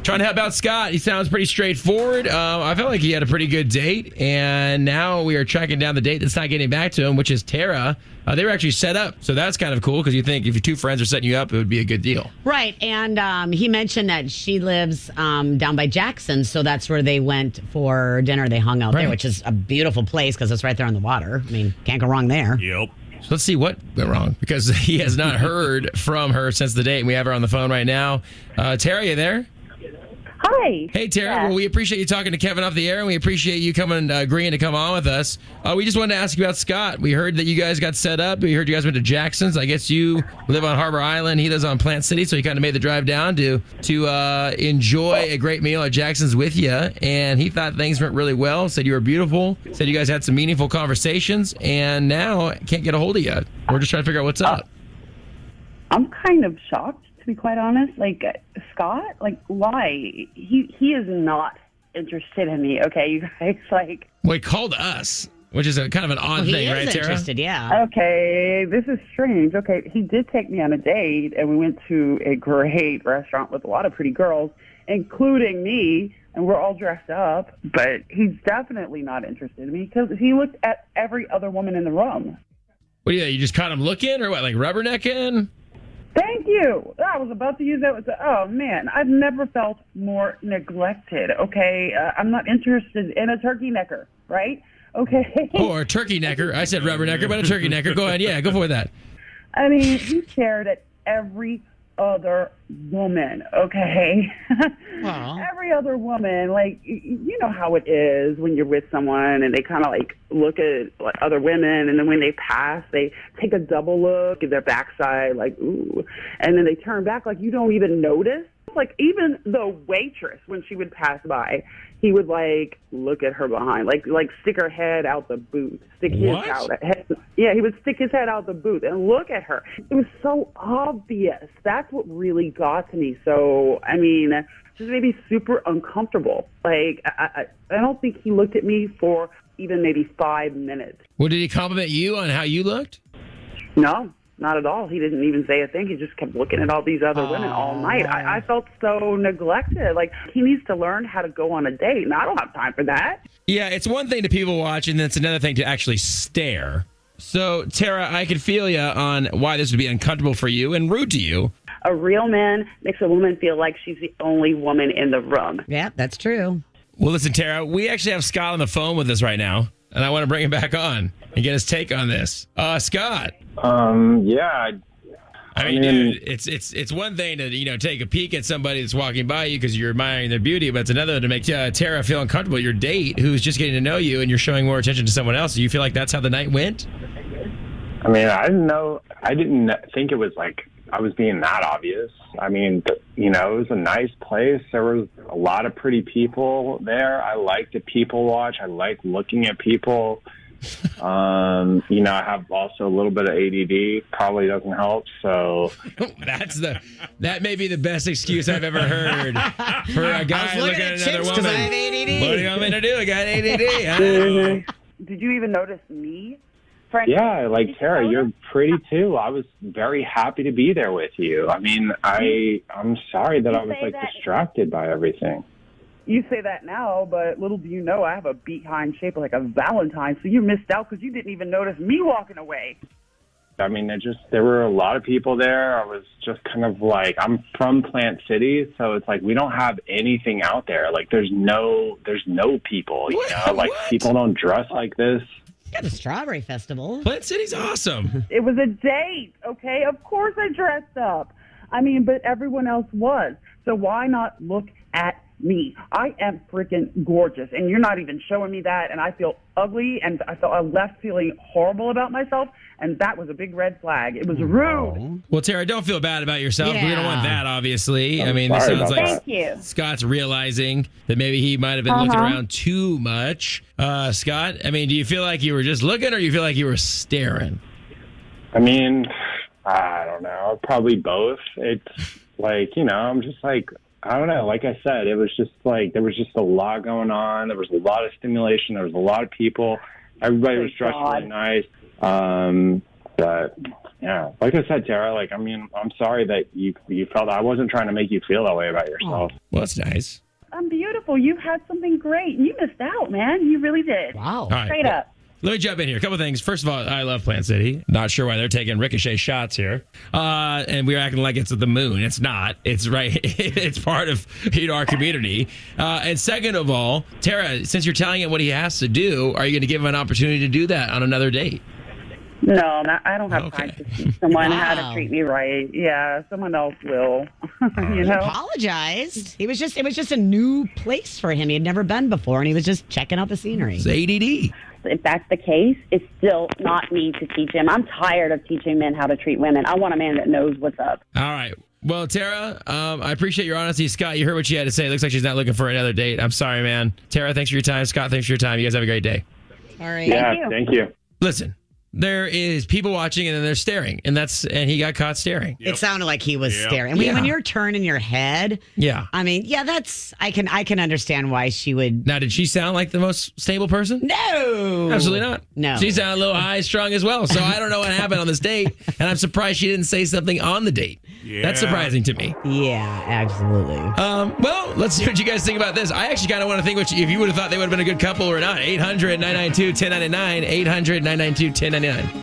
Trying to help out Scott. He sounds pretty straightforward. I felt like he had a pretty good date, and now we are tracking down the date that's not getting back to him, which is Tara. They were actually set up, so that's kind of cool because you think if your two friends are setting you up, it would be a good deal. Right, and he mentioned that she lives down by Jackson, so that's where they went for dinner. They hung out there, which is a beautiful place because it's right there on the water. I mean, can't go wrong there. Yep. So let's see what went wrong because he has not heard from her since the date, and we have her on the phone right now. Tara, you there? Hi. Hey, Tara. Well, we appreciate you talking to Kevin off the air, and we appreciate you coming, agreeing to come on with us. We just wanted to ask you about Scott. We heard that you guys got set up. We heard you guys went to Jackson's. I guess you live on Harbor Island. He lives on Plant City, so he kind of made the drive down to enjoy a great meal at Jackson's with you. And he thought things went really well. Said you were beautiful. Said you guys had some meaningful conversations, and now can't get a hold of you. We're just trying to figure out what's up. I'm kind of shocked, to be quite honest. Like, Scott, like, why? He is not interested in me, okay, you guys? Like, well, he called us, which is a kind of an odd thing, right, Tara? Interested, yeah. Okay, this is strange. Okay, he did take me on a date, and we went to a great restaurant with a lot of pretty girls, including me, and we're all dressed up. But he's definitely not interested in me because he looked at every other woman in the room. What do you just caught him looking, or what, like rubbernecking? Thank you. I was about to use that. Oh, man, I've never felt more neglected, okay? I'm not interested in a turkey necker, right? Okay. Or a turkey necker. I said rubbernecker, but a turkey necker. Go ahead. Yeah, go for that. I mean, he stared at every other woman, okay? Every other woman. Like, you know how it is when you're with someone and they kind of like look at other women, and then when they pass, they take a double look at their backside, like, ooh, and then they turn back like you don't even notice. Like, even the waitress, when she would pass by, he would, like, look at her behind, like stick her head out the booth, stick his head. Yeah, he would stick his head out the booth and look at her. It was so obvious. That's what really got to me. So, I mean, just made me super uncomfortable. Like, I don't think he looked at me for even maybe 5 minutes. Well, did he compliment you on how you looked? No. Not at all. He didn't even say a thing. He just kept looking at all these other women all night. I felt so neglected. Like, he needs to learn how to go on a date, and I don't have time for that. Yeah, it's one thing to people watch, and then it's another thing to actually stare. So, Tara, I could feel you on why this would be uncomfortable for you and rude to you. A real man makes a woman feel like she's the only woman in the room. Yeah, that's true. Well, listen, Tara, we actually have Scott on the phone with us right now, and I want to bring him back on and get his take on this. Scott. Yeah. I mean, dude, it's one thing to, take a peek at somebody that's walking by you because you're admiring their beauty, but it's another to make Tara feel uncomfortable. Your date, who's just getting to know you, and you're showing more attention to someone else. Do you feel like that's how the night went? I mean, I didn't know. I didn't think it was like I was being that obvious. I mean, it was a nice place. There was a lot of pretty people there. I like to people watch. I like looking at people. I have also a little bit of ADD. Probably doesn't help. So that may be the best excuse I've ever heard for a guy looking at another woman. I have ADD. What do you want me to do? I got ADD. Did you even notice me? Frank? Yeah, like Tara, you're pretty too. I was very happy to be there with you. I mean, I'm sorry that I was like distracted by everything. You say that now, but little do you know, I have a behind shape like a Valentine, so you missed out because you didn't even notice me walking away. I mean, there were a lot of people there. I was just kind of like, I'm from Plant City, so it's like we don't have anything out there. Like, there's no people, Like, people don't dress like this. Got a strawberry festival. Plant City's awesome. It was a date, okay? Of course I dressed up. I mean, but everyone else was. So why not look at me? I am freaking gorgeous, and you're not even showing me that, and I feel ugly, and I left feeling horrible about myself, and that was a big red flag. It was rude. Well, Tara, don't feel bad about yourself. Yeah. We don't want that, obviously. I'm this sorry sounds about like Thank you. Scott's realizing that maybe he might have been looking around too much. Scott, I mean, do you feel like you were just looking, or you feel like you were staring? I mean, I don't know. Probably both. It's like, I'm just like, I don't know. Like I said, it was just like, there was just a lot going on. There was a lot of stimulation. There was a lot of people. Everybody was dressed really nice. But, Yeah. Like I said, Tara, like, I mean, I'm sorry that you felt I wasn't trying to make you feel that way about yourself. Well, that's nice. I'm beautiful. You had something great. You missed out, man. You really did. Wow. All right. Straight up. Let me jump in here. A couple things. First of all, I love Plant City. Not sure why they're taking ricochet shots here. And we're acting like it's the moon. It's not. It's right. It's part of our community. And second of all, Tara, since you're telling him what he has to do, are you going to give him an opportunity to do that on another date? No, I don't have Okay. time to teach someone how Wow. to treat me right. Yeah, someone else will. You know? Apologized. It was just a new place for him. He had never been before, and he was just checking out the scenery. It's ADD. If that's the case, it's still not me to teach him. I'm tired of teaching men how to treat women. I want a man that knows what's up. All right. Well, Tara, I appreciate your honesty. Scott, you heard what she had to say. It looks like she's not looking for another date. I'm sorry, man. Tara, thanks for your time. Scott, thanks for your time. You guys have a great day. All right. Yeah, you. thank you. Listen, there is people watching and then they're staring, and he got caught staring. It sounded like he was staring. Yeah. When you're turning your head, Yeah. I mean, yeah, I can understand why she would. Now, did she sound like the most stable person? No, Absolutely not. No. She sounded a little high strung as well. So I don't know what happened on this date, and I'm surprised she didn't say something on the date. That's surprising to me. Yeah, absolutely. Well, let's see what you guys think about this. I actually kind of want to think if you would have thought they would have been a good couple or not. 800-992-1099. 800-992-1099.